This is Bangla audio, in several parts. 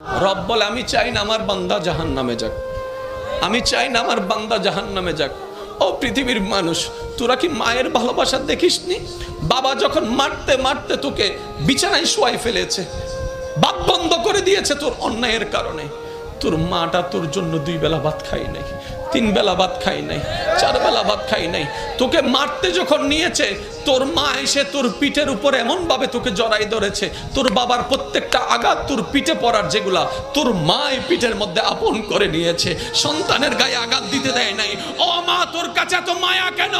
রব বলে আমি চাই না আমার বান্দা জাহান্নামে যাক, আমি চাই না আমার বান্দা জাহান্নামে যাক। ও পৃথিবীর মানুষ, তোরা কি মায়ের ভালোবাসা দেখিসনি? বাবা যখন মারতে মারতে তোকে বিছানায় শোয়াই ফেলেছে, বাত বন্ধ করে দিয়েছে তোর অন্যায়ের কারণে। তোর মাটা তোর জন্য 2 বেলা ভাত খাই নাই, 3 বেলা ভাত খাই নাই, 4 বেলা ভাত খাই নাই। তোকে মারতে যখন নিয়েছে, তোর মা এসে তোর পিঠের উপরে এমন ভাবে তোকে জড়াই ধরেছে, তোর বাবার প্রত্যেকটা আঘাত তোর পিঠে পড়ার যেগুলা তোর মা এই পিঠের মধ্যে আপন করে নিয়েছে। সন্তানের গায়ে আঘাত দিতে দেয় নাই। ও মা, তোর কাছে এত মায়া কেন?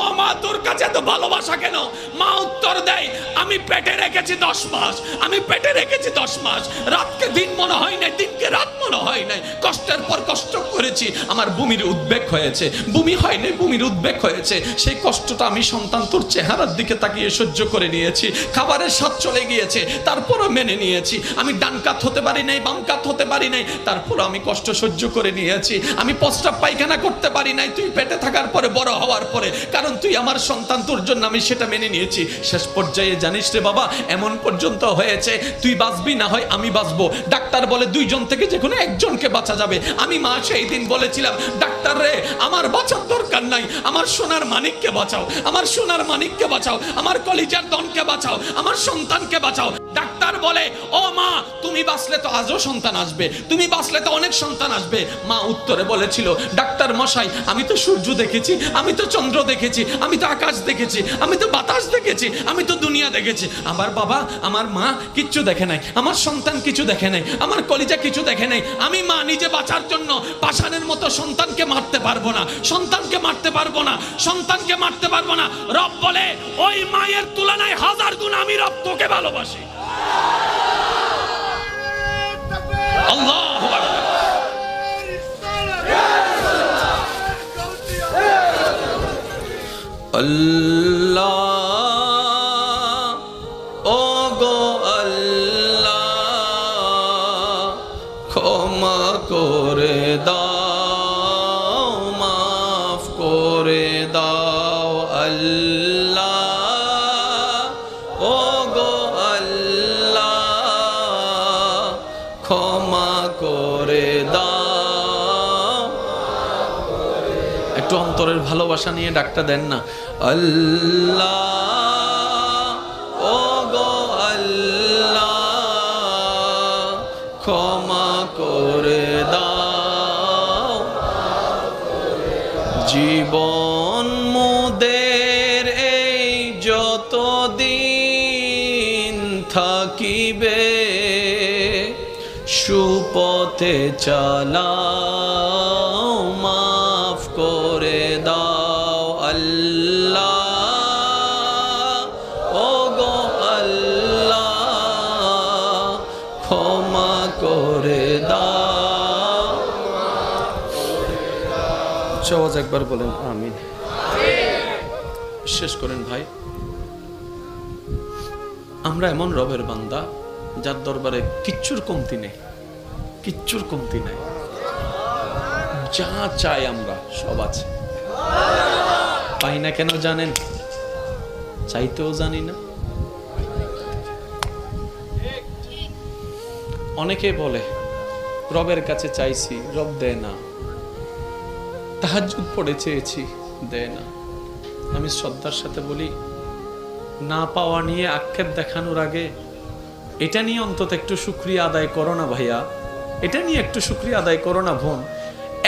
ও মা, তোর কাছে এত ভালোবাসা কেন? মা উত্তর দেয়, আমি পেটে রেখেছি 10 মাস, আমি পেটে রেখেছি 10 মাস। রাতকে দিন মনে হয় নাই, দিনকে রাত মনে হয় নাই। কষ্টের পর কষ্ট করেছি, আমার বমির উদ্বেগ হয়েছে, বমি হয় নাই, বমির উদ্বেগ হয়েছে। সেই কষ্টটা আমি সন্তান তোর চেহারার দিকে তাকিয়ে সহ্য করে নিয়েছি। খাবারের স্বাদ চলে গিয়েছে, তারপরও মেনে নিয়েছি। আমি ডান কাত হতে পারি নাই, বাম কাত হতে পারি নাই, তারপরও আমি কষ্ট সহ্য করে নিয়েছি। আমি প্রস্রাব পায়খানা করতে পারি নাই তুই পেটে থাকার পরে, বড় হওয়ার পরে, কারণ তুই আমার সন্তান, তোর জন্য আমি সেটা মেনে নিয়েছি। শেষ পর্যায়ে জানিস রে বাবা, এমন পর্যন্ত হয়েছে তুই বাঁচবি না হয় আমি বাঁচবো। ডাক্তার বলে 2 জন থেকে যে কোনো একজনকে বাঁচা যাবে। আমি মা সেই দিন বলেছিলাম, ডাক্তার রে, আমার বাঁচার দরকার নাই, আমার সোনার মানিককে বাঁচাও, আমার সোনার মানিককে বাঁচাও, আমার কলিজার দনকে বাঁচাও, আমার সন্তানকে বাঁচাও। ডাক্তার বলে, ও মা, তুমি বাঁচলে তো আজও সন্তান আসবে, তুমি বাঁচলে তো অনেক সন্তান আসবে। মা উত্তরে বলেছিল, ডাক্তার মশাই, আমি তো সূর্য দেখেছি, আমি তো চন্দ্র দেখেছি, আমি তো আকাশ দেখেছি, আমি তো বাতাস দেখেছি, আমি তো দুনিয়া দেখেছি। আমার বাবা, আমার মা কিচ্ছু দেখে নাই, আমার সন্তান কিছু দেখে নাই, আমার কলিজা কিছু দেখে নাই। আমি মা নিজে বাঁচার জন্য পাষাণের মতো সন্তানকে মারতে পারবো না, সন্তানকে মারতে পারবো না, সন্তানকে মারতে পারবো না। রব বলে, ওই মায়ের তুলনায় 1000 গুণ আমি রব তোকে ভালোবাসি। আল্লাহু আকবার। আল্লাহ, ও গো আল্লাহ, ক্ষমা করে দাও, মাফ করে দাও। আল্লাহ, ও গো আল্লাহ, ক্ষমা করে দাও। একটু অন্তরের ভালোবাসা নিয়ে ডাকটা দেন না। আল্লাহ, ও গো আল্লাহ, ক্ষমা করে দাও। জীবন মোদের এই যতদিন থাকিবে, সুপথে চালাও, মাফ করে দাও। আল্লাহ, ও গো আল্লাহ, ক্ষমা করে দাও। সবাই একবার বলেন আমিন। শেষ করেন ভাই, আমরা এমন রবের বান্দা যার দরবারে কিচ্ছুর কমতি নেই, কিচ্ছুর কমতি নাই। যা চাই আমরা সব আছে। পাই না কেন জানেন? চাইতেও জানি না। অনেকে বলে রবের কাছে চাইছি, রব দেয় না। তাহাজ্জুদ পড়ে চেয়েছি, দেয় না। আমি শ্রদ্ধার সাথে বলি, না পাওয়া নিয়ে আক্ষেপ দেখানোর আগে এটা নিয়ে অন্তত একটু শুকরিয়া আদায় করো না ভাইয়া, এটা নিয়ে একটু শুকরিয়া আদায় করো না বোন।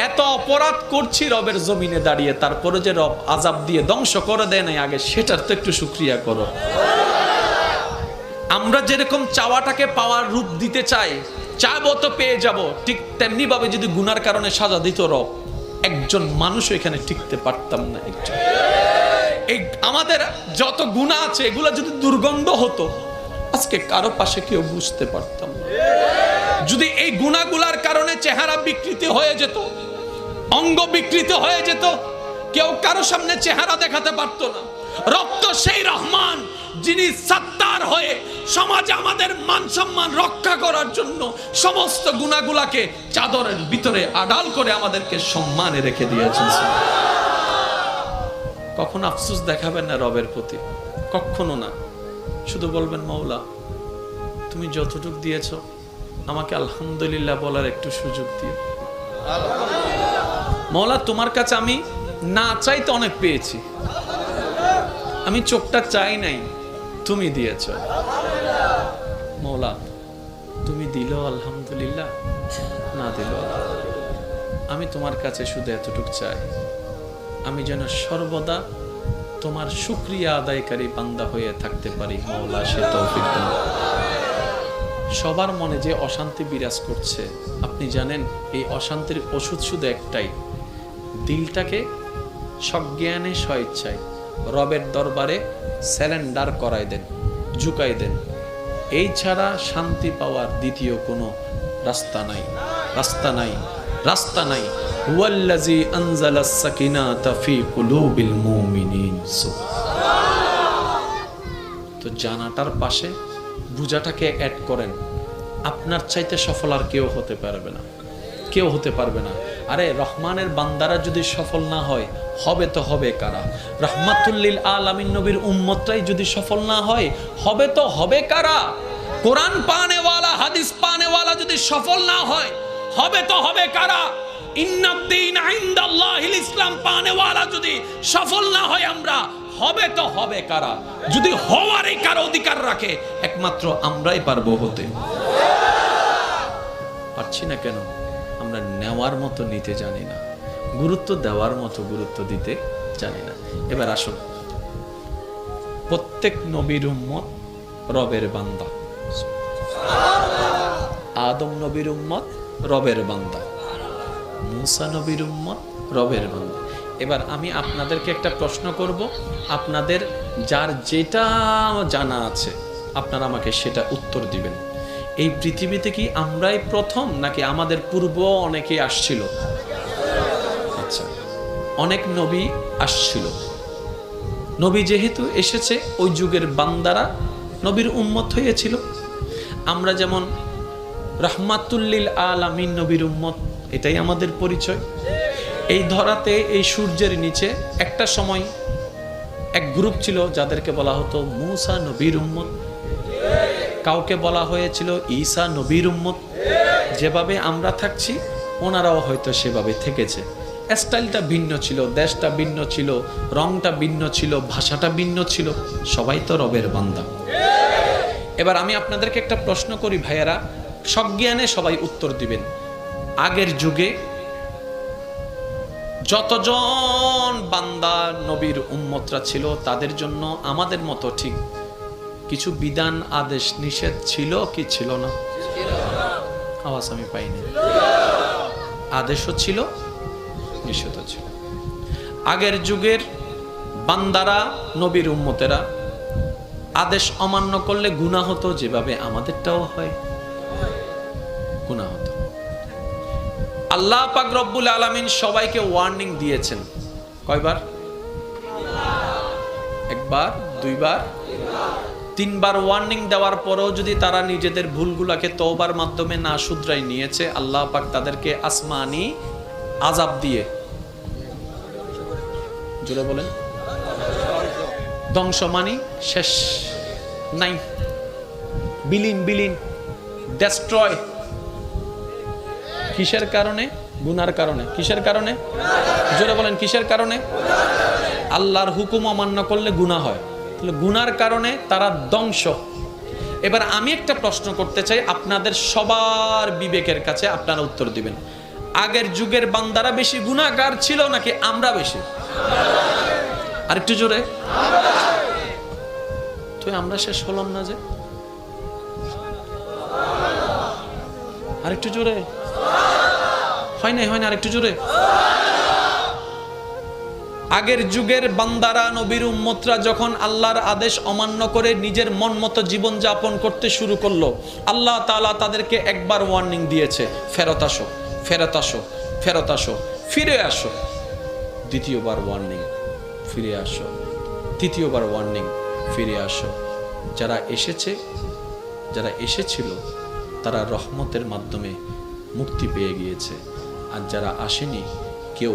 এত অপরাধ করছি রবের জমিনে দাঁড়িয়ে, তারপরে যে রব আযাব দিয়ে ধ্বংস করে দেয় নাই আগে, সেটার তো একটু শুকরিয়া করো। আমরা যেরকম চাওয়াটাকে পাওয়ার রূপ দিতে চাই, চাইবো তো পেয়ে যাব, ঠিক তেমনি ভাবে যদি গুনার কারণে সাজা দিত রব, একজন মানুষ এখানে টিকতে পারতাম না। একজন, এই আমাদের যত গুনাহ আছে এগুলো যদি দুর্গন্ধ হতো, আজকে কারো পাশে কেউ বুঝতে পারতাম না। যদি এই গুনাহগুলার কারণে চেহারা বিকৃতি হয়ে যেত, অঙ্গ বিকৃতি হয়ে যেত, কেউ কারো সামনে চেহারা দেখাতে পারতো না। রব তো সেই রহমান, যিনি সত্তার হয়ে সমাজে আমাদের মান সম্মান রক্ষা করার জন্য সমস্ত গুনাহগুলাকে চাদরের ভিতরে আড়াল করে আমাদেরকে সম্মানে রেখে দিয়েছেন। কখনো আফসোস দেখাবেন না রবের প্রতি, কখনো না। শুধু বলবেন, মওলা তুমি যতটুকু দিয়েছো আমাকে আলহামদুলিল্লাহ বলার একটু সুযোগ দিও। মওলা তোমার কাছে আমি না চাইতে অনেক পেয়েছি, আমি চোখটা চাই নাই, তুমি দিয়েছ। মওলা তুমি দিল আলহামদুলিল্লাহ, না দিল আমি তোমার কাছে শুধু এতটুকু চাই, আমি যেন সর্বদা তোমার শুকরিয়া আদায়কারী বান্দা হয়ে থাকতে পারি। মওলা সে তৌফিক দান। সবার মনে যে অশান্তি বিরাজ করছে, আপনি জানেন এই অশান্তির ওষুধ শুধু একটাই, দিলটাকে সজ্ঞানে স্বেচ্ছায় রবের দরবারে স্যারেন্ডার করায় দেন, ঝুঁকাই দেন। এই ছাড়া শান্তি পাওয়ার দ্বিতীয় কোনো রাস্তা নাই, রাস্তা নাই, রাস্তা নাই। হুয়াল্লাযী আনজালাস সাকিনাতা ফী কুলুবিল মুমিনিন। তো জানাটার পাশে বুঝাটাকে অ্যাড করেন। আপনার চাইতে সফল আর কেউ হতে পারবে না, কেউ হতে পারবে না। আরে রহমানের বান্দারা যদি সফল না হয়, হবে তো হবে কারা? রহমাতুল্লিল আলামিন নবীর উম্মতরাই যদি সফল না হয়, হবে তো হবে কারা? কোরআন পানেওয়ালা, হাদিস পানেওয়ালা যদি সফল না হয়, হবে তো হবে কারা? ইন্নাদ্দীন ইনদাল্লাহিল ইসলাম পানেওয়ালা যদি সফল না হয় আমরা, হবে তো হবে কারা? যদি হওয়ারই কারো অধিকার রাখে, একমাত্র আমরাই পারবো হতে। পারছি না কেন? আমরা নেওয়ার মতো নিতে জানি না, গুরুত্ব দেওয়ার মতো গুরুত্ব দিতে জানি না। এবার আসুন, প্রত্যেক নবীর উম্মত রবের বান্দা। আদম নবীর উম্মত রবের বান্দা, মুসা নবীর উম্মত রবের বান্দা। এবার আমি আপনাদেরকে একটা প্রশ্ন করব, আপনাদের যার যেটা জানা আছে আপনারা আমাকে সেটা উত্তর দিবেন। এই পৃথিবীতে কি আমরাই প্রথম, নাকি আমাদের পূর্ব অনেকে আসছিল? আচ্ছা, অনেক নবী আসছিল। নবী যেহেতু এসেছে, ওই যুগের বান্দারা নবীর উম্মত হয়েছিল। আমরা যেমন রাহমাতুল্লিল আলামিন নবীর উম্মত, এটাই আমাদের পরিচয়। এই ধরাতে, এই সূর্যের নিচে একটা সময় এক গ্রুপ ছিল যাদেরকে বলা হতো মুসা নবীর উম্মত, কাউকে বলা হয়েছিল ঈসা নবীর উম্মত। যেভাবে আমরা থাকছি ওনারাও হয়তো সেভাবে থেকেছে। স্টাইলটা ভিন্ন ছিল, দেশটা ভিন্ন ছিল, রংটা ভিন্ন ছিল, ভাষাটা ভিন্ন ছিল, সবাই তো রবের বান্দা। এবার আমি আপনাদেরকে একটা প্রশ্ন করি ভাইয়েরা, সজ্ঞানে সবাই উত্তর দিবেন। আগের যুগে যতজন বান্দা নবীর উম্মতরা ছিল, তাদের জন্য আমাদের মতো ঠিক কিছু বিধান, আদেশ, নিষেধ ছিল কি ছিল না? আওয়াজ আমি পাইনি। আদেশও ছিল, নিষেধও ছিল। আগের যুগের বান্দারা, নবীর উম্মতেরা আদেশ অমান্য করলে গুনাহ হতো, যেভাবে আমাদেরটাও হয়, গুনাহ হতো। আল্লাহ পাক রব্বুল আলামিন সবাইকে ওয়ার্নিং দিয়েছেন। কয়বার? একবার, দুইবার, তিনবার ওয়ার্নিং দেওয়ার পরেও যদি তারা নিজেদের ভুলগুলাকে তওবার মাধ্যমে না শুধরাই নিয়েছে, আল্লাহ পাক তাদেরকে আসমানি আযাব দিয়ে, জোরে বলেন, ধ্বংস মানি শেষ নাই, বিলীন বিলীন, ডেস্ট্রয়। কিসের কারণে? গুনার কারণে। কিসের কারণে? জোরে বলেন, কিসের কারণে? আল্লাহর হুকুম অমান্য করলে গুনাহ হয়, তাহলে গুনার কারণে তারা ধ্বংস। এবার আমি একটা প্রশ্ন করতে চাই আপনাদের সবার বিবেকের কাছে, আপনারা উত্তর দিবেন। আগের যুগের বান্দারা বেশি গুনাহগার ছিল নাকি আমরা বেশি? আরেকটু জোরে। তো আমরা শেষ হলাম না যে? আরেকটু জোরে। হয় না, হয় না, আরেকটু জোরে। আগের যুগের বান্দারা, নবীর উম্মতরা যখন আল্লাহর আদেশ অমান্য করে নিজের মন মতো জীবন যাপন করতে শুরু করলো, আল্লাহ তাআলা তাদেরকে একবার ওয়ার্নিং দিয়েছে, ফেরত আসো, ফেরত আসো, ফেরত আসো, ফিরে আসো। দ্বিতীয়বার ওয়ার্নিং, ফিরে আসো। তৃতীয়বার ওয়ার্নিং, ফিরে আসো। যারা এসেছে, যারা এসেছিল তারা রহমতের মাধ্যমে মুক্তি পেয়ে গিয়েছে, আর যারা আসেনি, কেউ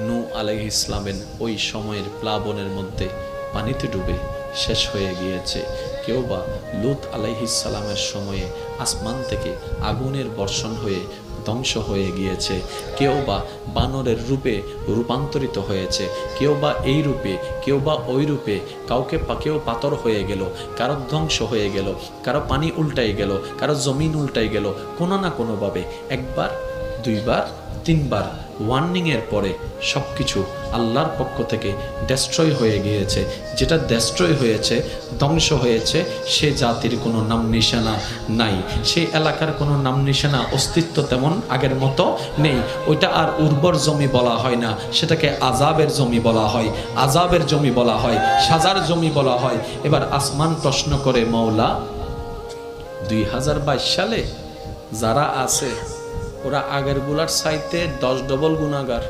নূহ আলাইহিস সালামের ওই সময়ের প্লাবনের মধ্যে পানিতে ডুবে শেষ হয়ে গিয়েছে, কেউ বা লূত আলাইহিস সালামের সময়ে আসমান থেকে আগুনের বর্ষণ হয়ে ধ্বংস হয়ে গিয়েছে, কেউ বা বানরের রূপে রূপান্তরিত হয়েছে, কেউ বা এই রূপে, কেউ বা ওই রূপে, কেউ পাথর হয়ে গেল, কারো ধ্বংস হয়ে গেল, কারো পানি উল্টাই গেল, কারো জমিন উল্টাই গেল, কোনো না কোনোভাবে একবার, দুইবার, তিনবার ওয়ার্নিংয়ের পরে সব কিছু আল্লাহর পক্ষ থেকে ডেস্ট্রয় হয়ে গিয়েছে। যেটা ডেস্ট্রয় হয়েছে, ধ্বংস হয়েছে, সে জাতির কোনো নাম নিশানা নাই, সেই এলাকার কোনো নাম নিশানা অস্তিত্ব তেমন আগের মতো নেই। ওইটা আর উর্বর জমি বলা হয় না, সেটাকে আযাবের জমি বলা হয়, আযাবের জমি বলা হয়, সাজার জমি বলা হয়। এবার আসমান প্রশ্ন করে, মওলা 2022 সালে যারা আছে ওরা আগের গুলার চাইতে 10 ডবল গুনাহগার।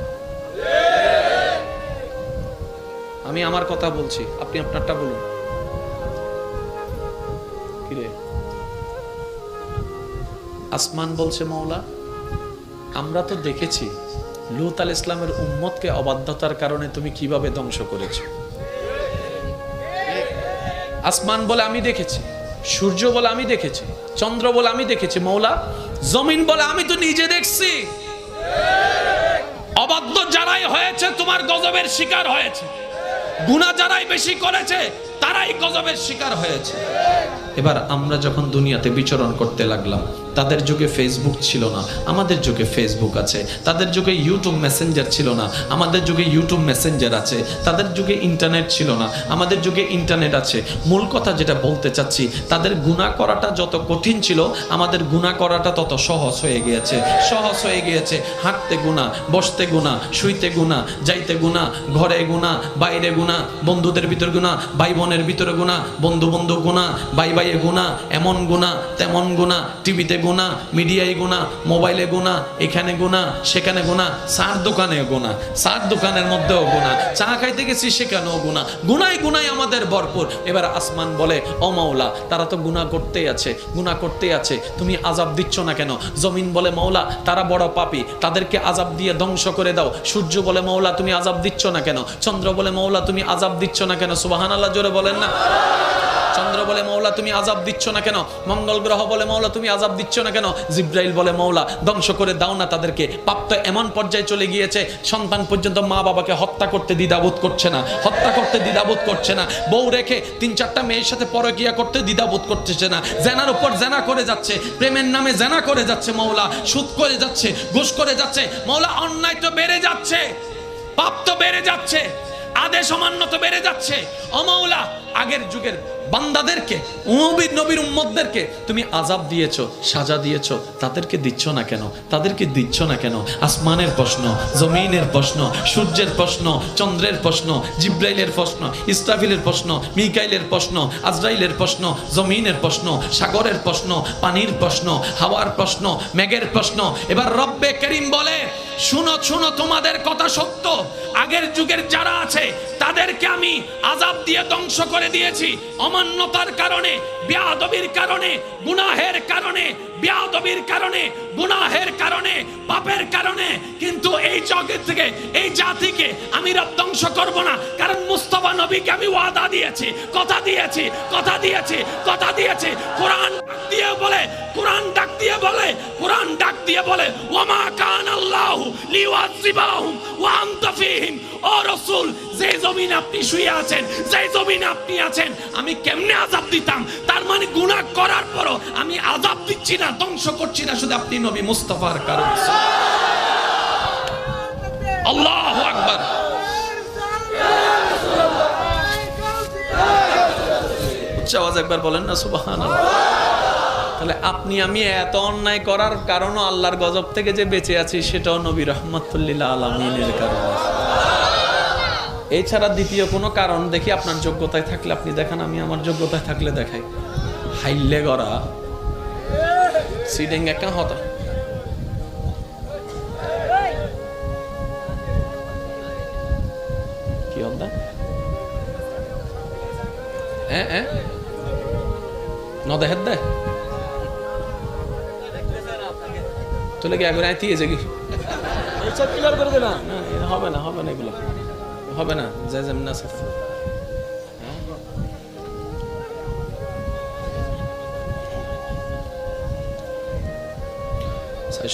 আমি আমার কথা বলছি, আপনি আপনারটা বলুন। কিরে? আসমান বলছে, মওলা আমরা তো দেখেছি লূত আলাইহিস সালামের উম্মতকে অবাধ্যতার কারণে তুমি কিভাবে ধ্বংস করেছো। আসমান বলে আমি দেখেছি, সূর্য বলে আমি দেখেছি, চন্দ্র বলে আমি দেখেছি, মওলা জমিন বলে আমি তো নিজে দেখছি। অবাধ্য যারাই হয়েছে তোমার গজবের শিকার হয়েছে, গুনাহ যারাই বেশি করেছে তারাই গজবের শিকার হয়েছে। এবার আমরা যখন দুনিয়াতে বিচরণ করতে লাগলাম, তাদের যুগে ফেসবুক ছিল না, আমাদের যুগে ফেসবুক আছে। তাদের যুগে ইউটিউব মেসেঞ্জার ছিল না, আমাদের যুগে ইউটিউব মেসেঞ্জার আছে। তাদের যুগে ইন্টারনেট ছিল না, আমাদের যুগে ইন্টারনেট আছে। মূল কথা যেটা বলতে চাচ্ছি, তাদের গুনাহ করাটা যত কঠিন ছিল, আমাদের গুনাহ করাটা তত সহজ হয়ে গিয়েছে। সহজ হয়ে গিয়েছে, হাঁটতে গুনাহ, বসতে গুনাহ, শুইতে গুনাহ, যাইতে গুনাহ, ঘরে গুনাহ, বাইরে গুনাহ, বন্ধুদের ভিতর গুনাহ, ভাই বোনের ভিতরে গুনাহ, বন্ধু বন্ধু গুনাহ, ভাই ভাইয়ে গুনাহ, এমন গুনাহ তেমন গুনাহ, টিভিতে গুনাহ, মিডিয়ায় গুনাহ, মোবাইলে গুনাহ, এখানে গুনাহ, সেখানে গুনাহ, চার দোকানে গুনাহ, চার দোকানের মধ্যেও গুনাহ, চা খাইতে গেছি সেখানেও গুনাহ, গুনায় গুনায় আমাদের ভরপুর। এবার আসমান বলে, ও মাওলা তারা তো গুনাহ করতেই আছে, গুনাহ করতেই আছে, তুমি আযাব দিচ্ছ না কেন? জমিন বলে, মাওলা তারা বড় পাপী, তাদেরকে আযাব দিয়ে ধ্বংস করে দাও। সূর্য বলে, মাওলা তুমি আযাব দিচ্ছ না কেন? চন্দ্র বলে, মাওলা তুমি আযাব দিচ্ছ না কেন? সুবহানাল্লাহ জোরে বলেন না। চন্দ্র বলে, মাওলা তুমি আযাব দিচ্ছ না কেন? মঙ্গল গ্রহ বলে, মাওলা তুমি আযাব দিচ্ছ না কেন? জিব্রাইল বলে, মাওলা ধ্বংস করে দাও না তাদেরকে। পাপ তো এমন পর্যায়ে চলে গিয়েছে, সন্তান পর্যন্ত মা বাবাকে হত্যা করতে দ্বিধাবোধ করছে না, হত্যা করতে দ্বিধাবোধ করছে না। বউ রেখে 3-4টা মেয়ের সাথে পরকীয়া করতে দ্বিধাবোধ করতেছে না। জেনার উপর জেনা করে যাচ্ছে, প্রেমের নামে জেনা করে যাচ্ছে মাওলা, সুদ করে যাচ্ছে, ঘুষ করে যাচ্ছে মাওলা। অন্যায় তো বেড়ে যাচ্ছে, পাপ তো বেড়ে যাচ্ছে, আদেশ অমান্য তো বেড়ে যাচ্ছে। ও মাওলা আগের যুগের বান্দাদেরকে, নবীর উম্মতদেরকে তুমি আযাব দিয়েছো, সাজা দিয়েছো, তাদেরকে দিচ্ছ না কেন? তাদেরকে দিচ্ছ না কেন? আসমানের প্রশ্ন, জমিনের প্রশ্ন, সূর্যের প্রশ্ন, চন্দ্রের প্রশ্ন, জিব্রাইলের প্রশ্ন, ইসরাফিলের প্রশ্ন, মিকাইলের প্রশ্ন, আজরাইলের প্রশ্ন, জমিনের প্রশ্ন, সাগরের প্রশ্ন, পানির প্রশ্ন, হাওয়ার প্রশ্ন, মেঘের প্রশ্ন। এবার রব্বে করিম বলে, শুনো শুনো তোমাদের কথা সত্য, আগের যুগের যারা আছে তাদেরকে আমি আযাব দিয়ে ধ্বংস করে দিয়েছি অমান্যতার কারণে, বেয়াদবির কারণে, গুনাহের কারণে, বেয়াদবির কারণে, গুনাহের কারণে, পাপের কারণে। কিন্তু এই জগৎ থেকে, এই জাতিকে আমি রব ধ্বংস করব না, কারণ মুস্তাফা নবীকে আমি ওয়াদা দিয়েছি, কথা দিয়েছি, কথা দিয়েছি, কথা দিয়েছি। কোরআন ডাক দিয়ে বলে, কোরআন ডাক দিয়ে বলে, কোরআন ডাক দিয়ে বলে, ওয়ামা কানাল্লাহু লিউআযিবাহুম ওয়া আনতা ফীহিম। ও রাসূল, যে জমিনে আপনি শুয়ে আছেন, যে জমিনে আপনি আছেন, আমি কেমনে আযাব দিতাম? তার মানে গুনাহ করার পরও আমি আযাব দিচ্ছি না, ধ্বংস করছি না, শুধু আপনি নবী মুস্তাফার কারণে। আল্লাহু আকবার। উচ্চ আওয়াজ একবার বলেন না সুবহানাল্লাহ। তাহলে আপনি আমি এত অন্যায় করার কারণও আল্লাহর গজব থেকে যে বেঁচে আছি, সেটাও নবী রাহমাতুল লিল আলামিনের কারণে। এছাড়া দ্বিতীয় কোনো কারণ দেখি আপনার যোগ্যতায় থাকলে আপনি দেখান, আমি আমার যোগ্যতায় থাকলে দেখাই। হাইলে গড়া সিডিং একা হতা কি হতা নদেহের দে তোলে কি আগে আইতে যে কি ক্লিয়ার করে দে না, হবে না, হবে না, এগুলো হবে না। যে যেমন আছে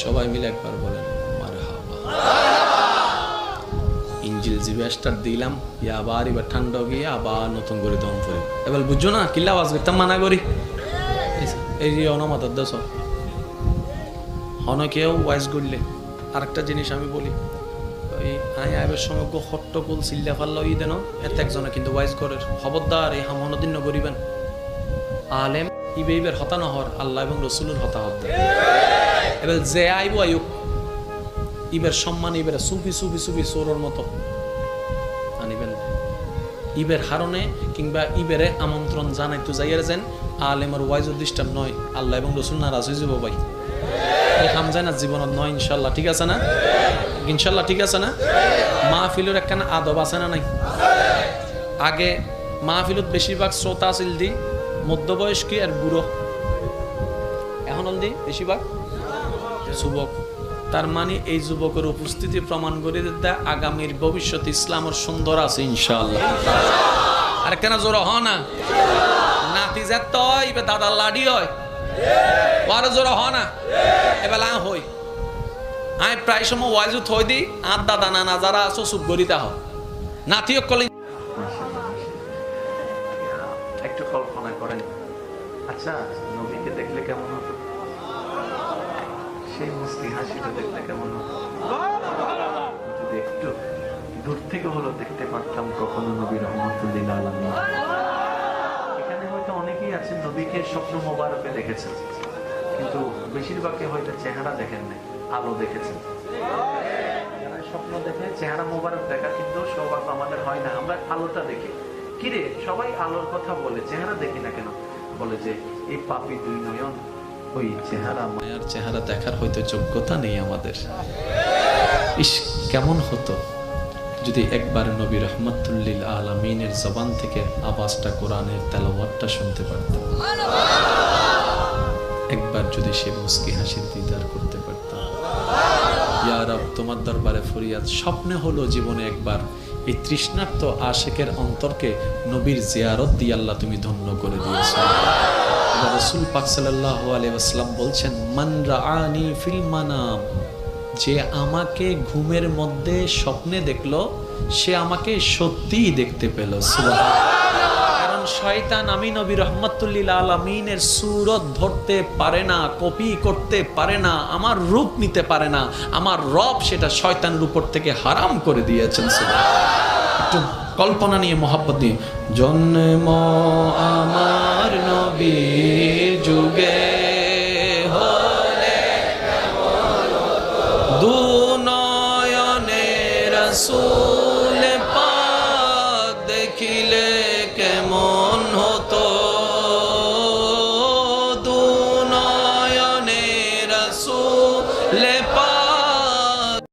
সবাই মিলে একবার বলেন মারহাবা। ইঞ্জিল জিবে স্টার্ট দিলাম, আবার এবার ঠান্ডা গিয়ে আবার নতুন করে দম করি। এবার বুঝছো না কিল্লা আওয়াজ করতাম মানা করি। এই যে অনামাতার দেশ অনেকেও ওয়াইজ করলে আরেকটা জিনিস আমি বলি, ওই আইবের সমগ্র হট্টকুল চিল্লা ফাল্লা ই দেন এত একজনে কিন্তু ওয়াইজ করে খবরদার এই হামনদিন করিবেন। আলেম ইবের হতা নহর আল্লাহ এবং রসুলের হতা হতে। এবার যে আইব আয়ুক ইবের সম্মান ইবের সুফি সুফি সুফি সোরর মতো আনিবেন। ইবের হারণে কিংবা ইবেরে আমন্ত্রণ জানাই তো যাইয়ার যেন আলেমের ওয়াইজুর ডিস্টার্ব নয়, আল্লাহ এবং রসুল নারাজ হয়ে যাব ভাই। হাম যায় না জীবনত নয়, ইনশাল্লাহ ঠিক আছে না? ইনশাল্লাহ ঠিক আছে না? মাহফিলের একখানা আদব আছে না নাই? আগে মাহফিলত বেশিরভাগ শ্রোতা আছিল দি মধ্যবয়স্ক আর বুড়ো, এখন হল দি বেশিরভাগ যুবক। তার মানে এই যুবকের উপস্থিতি প্রমাণ করে দিতে আগামীর ভবিষ্যৎ ইসলামের সুন্দর আছে ইনশাআল্লাহ। আর কেন জোর হ না নাতি যে তয় এবার দাদার লাডি হয় আর জোর হ না এবার হই। আমি প্রায় সময় ওয়াইজ থই দিই আর দাদা নানা যারা আছো চুপ করিতে হ নাতিও কলে। একটু কল্পনা করেন, আচ্ছা নবীকে দেখলে কেমন হতো? সেই মুস্কি হাসিটা দেখলে কেমন হতো? যদি একটু দূর থেকে হলো দেখতে পারতাম কখনো নবী রহমতুল্লিল আলামিন। এখানে হয়তো অনেকেই আছেন নবীকে স্বপ্ন মোবারকে দেখেছেন, কিন্তু বেশিরভাগকে হয়তো চেহারা দেখেন নাই, আলো দেখেছেন। স্বপ্ন দেখে চেহারা মোবারক দেখা কিন্তু সৌভাগ্য আমাদের হয় না, আমরা আলোটা দেখি। কিরে সবাই আলোর কথা বলে, চেহারা দেখি না কেন? বলে যে এই পাপী দুই নয়ন ওই চেহারা, মায়ার চেহারা দেখার হয়তো যোগ্যতা নেই আমাদের। ইস কেমন হতো যদি একবার নবী রহমতুল্লিল আলামিনের জবান থেকে আওয়াজটা কোরআনের তেলাওয়াতটা শুনতে পারতাম, একবার যদি সে মুস্কি হাসির দিদার করতে পারতাম। ইয়া রব তোমার দরবারে ফরিয়াদ, স্বপ্নে হলো জীবনে একবার এই তৃষ্ণার্ত আশেকের অন্তরকে নবীর জিয়ারত দিয়ে আল্লাহ তুমি ধন্য করে দিয়েছো। রাসূল পাক সাল্লাল্লাহু আলাইহি ওয়াসাল্লাম বলছেন মান রাআনি ফিল মানাম, যে আমাকে ঘুমের মধ্যে স্বপ্নে দেখলো সে আমাকে সত্যিই দেখতে পেল। সুবহানাল্লাহ। কারণ শয়তান আমি নবী রহমতুল্লিল আলামিনের সূরত ধরতে পারে না, কপি করতে পারে না, আমার রূপ নিতে পারে না। আমার রব সেটা শয়তানের উপর থেকে হারাম করে দিয়েছেন। সুবহানাল্লাহ। একটু কল্পনা নিয়ে মহব্বত দিয়ে, জন্ম আমার নবীর যুগে হলে দু নয়নে রাসূল পাক দেখিলে কেমন হতো, দু নয়নে রাসূল পাক